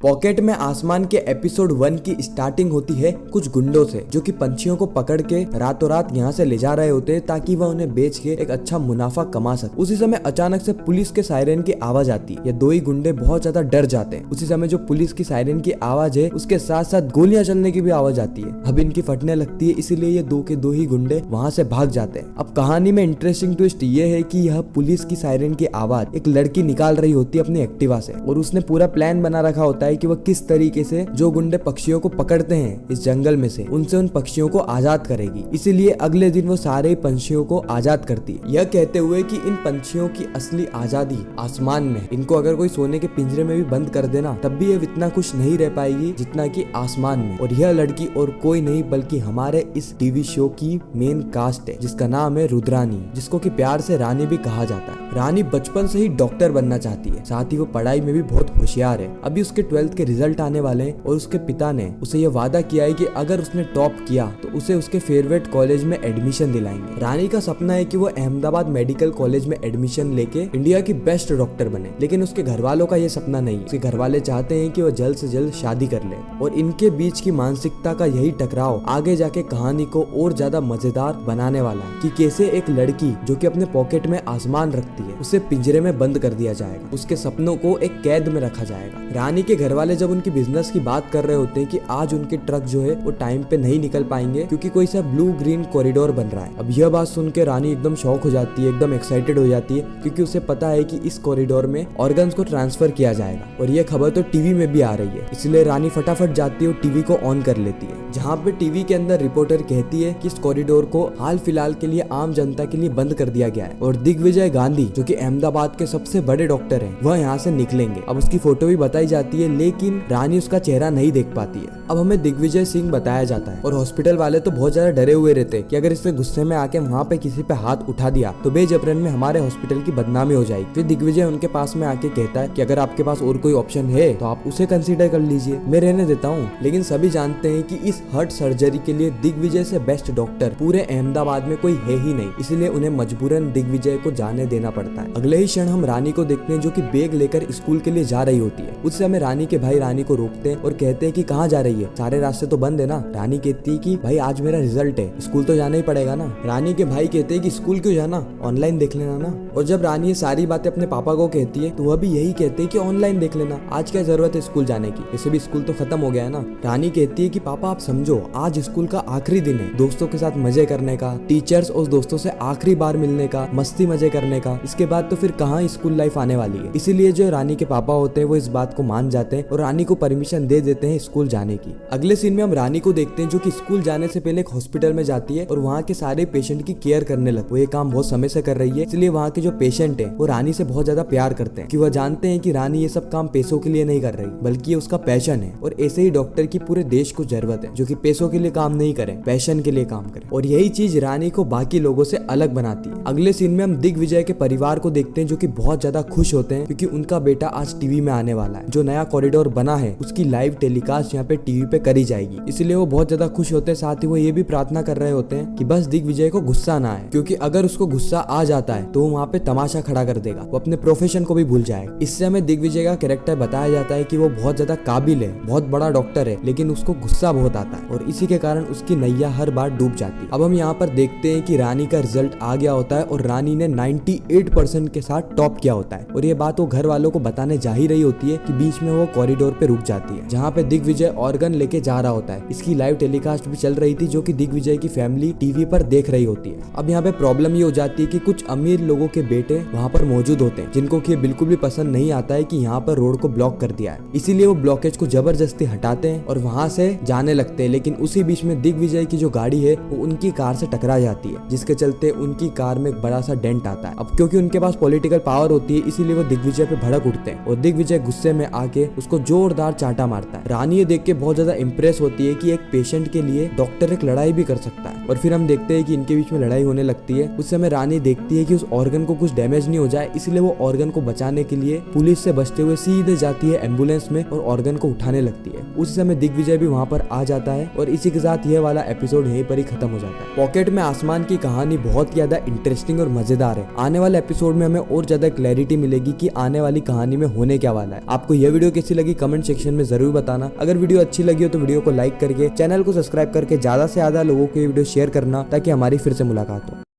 Pocket में आसमान के एपिसोड 1 की स्टार्टिंग होती है कुछ गुंडों से, जो कि पंछियों को पकड़ के रातों रात यहाँ से ले जा रहे होते हैं ताकि वह उन्हें बेच के एक अच्छा मुनाफा कमा सके। उसी समय अचानक से पुलिस के सायरन की आवाज आती है। ये दो ही गुंडे बहुत ज्यादा डर जाते हैं। उसी समय जो पुलिस की सायरन की आवाज है उसके साथ साथ गोलियां चलने की भी आवाज आती है। अब इनकी फटने लगती है, इसीलिए ये दो के दो ही गुंडे वहाँ से भाग जाते हैं। अब कहानी में इंटरेस्टिंग ट्विस्ट ये है कि यह पुलिस की सायरन की आवाज एक लड़की निकाल रही होती है अपनी एक्टिवा से, और उसने पूरा प्लान बना रखा होता है कि वह किस तरीके से जो गुंडे पक्षियों को पकड़ते हैं इस जंगल में से, उनसे उन पक्षियों को आजाद करेगी। इसीलिए अगले दिन वो सारे पंछियों को आजाद करती है, यह कहते हुए कि इन पंछियों की असली आजादी आसमान में। इनको अगर कोई सोने के पिंजरे में भी बंद कर देना तब भी ये इतना खुश नहीं रह पाएगी जितना कि आसमान में। और यह लड़की और कोई नहीं बल्कि हमारे इस टीवी शो की मेन कास्ट है, जिसका नाम है रुद्रानी, जिसको कि प्यार से रानी भी कहा जाता है। रानी बचपन से ही डॉक्टर बनना चाहती है, साथ ही वो पढ़ाई में भी बहुत होशियार है। अभी उसके 12th के रिजल्ट आने वाले हैं और उसके पिता ने उसे ये वादा किया है कि अगर उसने टॉप किया तो उसे उसके फेवरेट कॉलेज में एडमिशन दिलाएंगे। रानी का सपना है कि वो अहमदाबाद मेडिकल कॉलेज में एडमिशन लेके इंडिया की बेस्ट डॉक्टर बने, लेकिन उसके घर वालों का ये सपना नहीं है। उसके घर वाले चाहते हैं कि वो जल्द से जल्द शादी कर ले, और इनके बीच की मानसिकता का यही टकराव आगे जाके कहानी को और ज्यादा मजेदार बनाने वाला है कि कैसे एक लड़की जो कि अपने पॉकेट में आसमान रखती है उसे पिंजरे में बंद कर दिया जाएगा, उसके सपनों को एक कैद में रखा जाएगा। रानी के घर वाले जब उनकी बिजनेस की बात कर रहे होते हैं कि आज उनके ट्रक जो है वो टाइम पे नहीं निकल पाएंगे क्योंकि कोई सा ब्लू ग्रीन कॉरिडोर बन रहा है। अब यह बात सुन के रानी एकदम शॉक हो जाती है, एकदम एक्साइटेड हो जाती है, क्योंकि उसे पता है कि इस कॉरिडोर में ऑर्गन्स को ट्रांसफर किया जाएगा, और यह खबर तो टीवी में भी आ रही है। इसलिए रानी फटाफट जाती है और टीवी को ऑन कर लेती है, जहाँ पे टीवी के अंदर रिपोर्टर कहती है कि इस कॉरिडोर को हाल फिलहाल के लिए आम जनता के लिए बंद कर दिया गया है, और दिग्विजय गांधी जो कि अहमदाबाद के सबसे बड़े डॉक्टर हैं वह यहाँ से निकलेंगे। अब उसकी फोटो भी बताई जाती है, लेकिन रानी उसका चेहरा नहीं देख पाती है। अब हमें दिग्विजय सिंह बताया जाता है, और हॉस्पिटल वाले तो बहुत ज्यादा डरे हुए रहते हैं कि अगर इसने गुस्से में आके वहाँ पे किसी पे हाथ उठा दिया तो बेजबरन में हमारे हॉस्पिटल की बदनामी हो जाएगी। फिर दिग्विजय उनके पास में आके कहता है कि अगर आपके पास और कोई ऑप्शन है तो आप उसे कंसीडर कर लीजिए, मैं रहने देता हूँ। लेकिन सभी जानते हैं कि इस हार्ट सर्जरी के लिए दिग्विजय से बेस्ट डॉक्टर पूरे अहमदाबाद में कोई है ही नहीं, इसलिए उन्हें मजबूरन दिग्विजय को जाने देना पड़ता है। अगले ही क्षण हम रानी को देखते हैं जो कि बैग लेकर स्कूल के लिए जा रही होती है। उस समय रानी के भाई रानी को रोकते हैं और कहते हैं कि कहाँ जा रही है, सारे रास्ते तो बंद है ना। रानी कहती है कि भाई आज मेरा रिजल्ट है, स्कूल तो जाना ही पड़ेगा ना। रानी के भाई कहते हैं कि स्कूल क्यों जाना, ऑनलाइन देख लेना ना। और जब रानी ये सारी बातें अपने पापा को कहती है तो वह भी यही कहते हैं कि ऑनलाइन देख लेना, आज क्या जरूरत है स्कूल जाने की, वैसे भी स्कूल तो खत्म हो गया है ना। रानी कहती है कि पापा आप समझो, आज स्कूल का आखिरी दिन है, दोस्तों के साथ मजे करने का, टीचर्स और दोस्तों से आखिरी बार मिलने का, मस्ती मजे करने का, इसके बाद तो फिर कहाँ स्कूल लाइफ आने वाली है। इसीलिए जो रानी के पापा होते हैं वो इस बात को मान जाते हैं और रानी को परमिशन दे देते हैं स्कूल जाने की। अगले सीन में हम रानी को देखते हैं जो कि स्कूल जाने से पहले एक हॉस्पिटल में जाती है और वहाँ के सारे पेशेंट की केयर करने लगे। वो ये काम बहुत समय से कर रही है, इसलिए वहाँ के जो पेशेंट है वो रानी से बहुत ज्यादा प्यार करते हैं कि वह जानते हैं कि रानी ये सब काम पैसों के लिए नहीं कर रही बल्कि ये उसका पैशन है। और ऐसे ही डॉक्टर की पूरे देश को जरूरत है जो कि पैसों के लिए काम नहीं करे, पैशन के लिए काम करे, और यही चीज रानी को बाकी लोगों से अलग बनाती है। अगले सीन में हम दिग्विजय के परिवार को देखते हैं जो कि बहुत ज्यादा खुश होते हैं क्योंकि उनका बेटा आज टीवी में आने वाला है। जो नया कॉरिडोर बना है उसकी लाइव टेलीकास्ट यहाँ पे टीवी पे करी जाएगी, इसलिए वो बहुत ज्यादा खुश होते हैं। साथ ही वो ये भी प्रार्थना कर रहे होते हैं कि बस दिग्विजय को गुस्सा ना आए, क्योंकि अगर उसको गुस्सा आ जाता है तो वो वहाँ पे तमाशा खड़ा कर देगा, वो अपने प्रोफेशन को भी भूल जाएगा। इससे हमें दिग्विजय का कैरेक्टर बताया जाता है कि वो बहुत ज्यादा काबिल है, बहुत बड़ा डॉक्टर है, लेकिन उसको गुस्सा बहुत आता है और इसी के कारण उसकी नैया हर बार डूब जाती है। अब हम यहाँ पर देखते हैं कि रानी का रिजल्ट आ गया होता है और रानी ने 98% के साथ टॉप किया होता है, और ये बात वो घर वालों को बताने जा ही रही होती है कि बीच में वो कॉरिडोर पे रुक जाती है जहाँ पे दिग्विजय ऑर्गन लेके जा रहा होता है। इसकी लाइव टेलीकास्ट भी चल रही थी जो कि दिग्विजय की फैमिली टीवी पर देख रही होती है। अब यहाँ पे प्रॉब्लम ये हो जाती है कि कुछ अमीर लोगों के बेटे वहाँ पर मौजूद होते हैं जिनको कि बिल्कुल भी पसंद नहीं आता है कि यहाँ पर रोड को ब्लॉक कर दिया है, इसीलिए वो ब्लॉकेज को जबरदस्ती हटाते हैं और वहाँ से जाने लगते हैं। लेकिन उसी बीच में दिग्विजय की जो गाड़ी है वो उनकी कार से टकरा जाती है, जिसके चलते उनकी कार में एक बड़ा सा डेंट आता है। अब क्योंकि उनके पास पॉलिटिकल पावर होती है इसीलिए वो दिग्विजय पे भड़क उठते हैं और दिग्विजय गुस्से में आके उसको जोरदार चाटा मारता है। रानी ये देख के बहुत ज्यादा इंप्रेस होती है कि एक पेशेंट के लिए डॉक्टर एक लड़ाई भी कर सकता है। और फिर हम देखते हैं कि इनके बीच में लड़ाई होने लगती है। उस समय रानी देखती है कि उस ऑर्गन को कुछ डैमेज नहीं हो जाए, इसलिए वो ऑर्गन को बचाने के लिए पुलिस से बचते हुए सीधे जाती है एम्बुलेंस में और ऑर्गन को उठाने लगती है। उसी समय दिग्विजय भी वहाँ पर आ जाता है और इसी के साथ यह वाला एपिसोड यहीं पर ही खत्म हो जाता है। पॉकेट में आसमान की कहानी बहुत ज्यादा इंटरेस्टिंग और मजेदार है। आने वाले एपिसोड में हमें और ज्यादा क्लैरिटी मिलेगी कि आने वाली कहानी में होने क्या वाला है। आपको यह वीडियो कैसी अच्छी लगी कमेंट सेक्शन में जरूर बताना। अगर वीडियो अच्छी लगी हो तो वीडियो को लाइक करके चैनल को सब्सक्राइब करके ज्यादा से ज्यादा लोगों को ये वीडियो शेयर करना ताकि हमारी फिर से मुलाकात हो।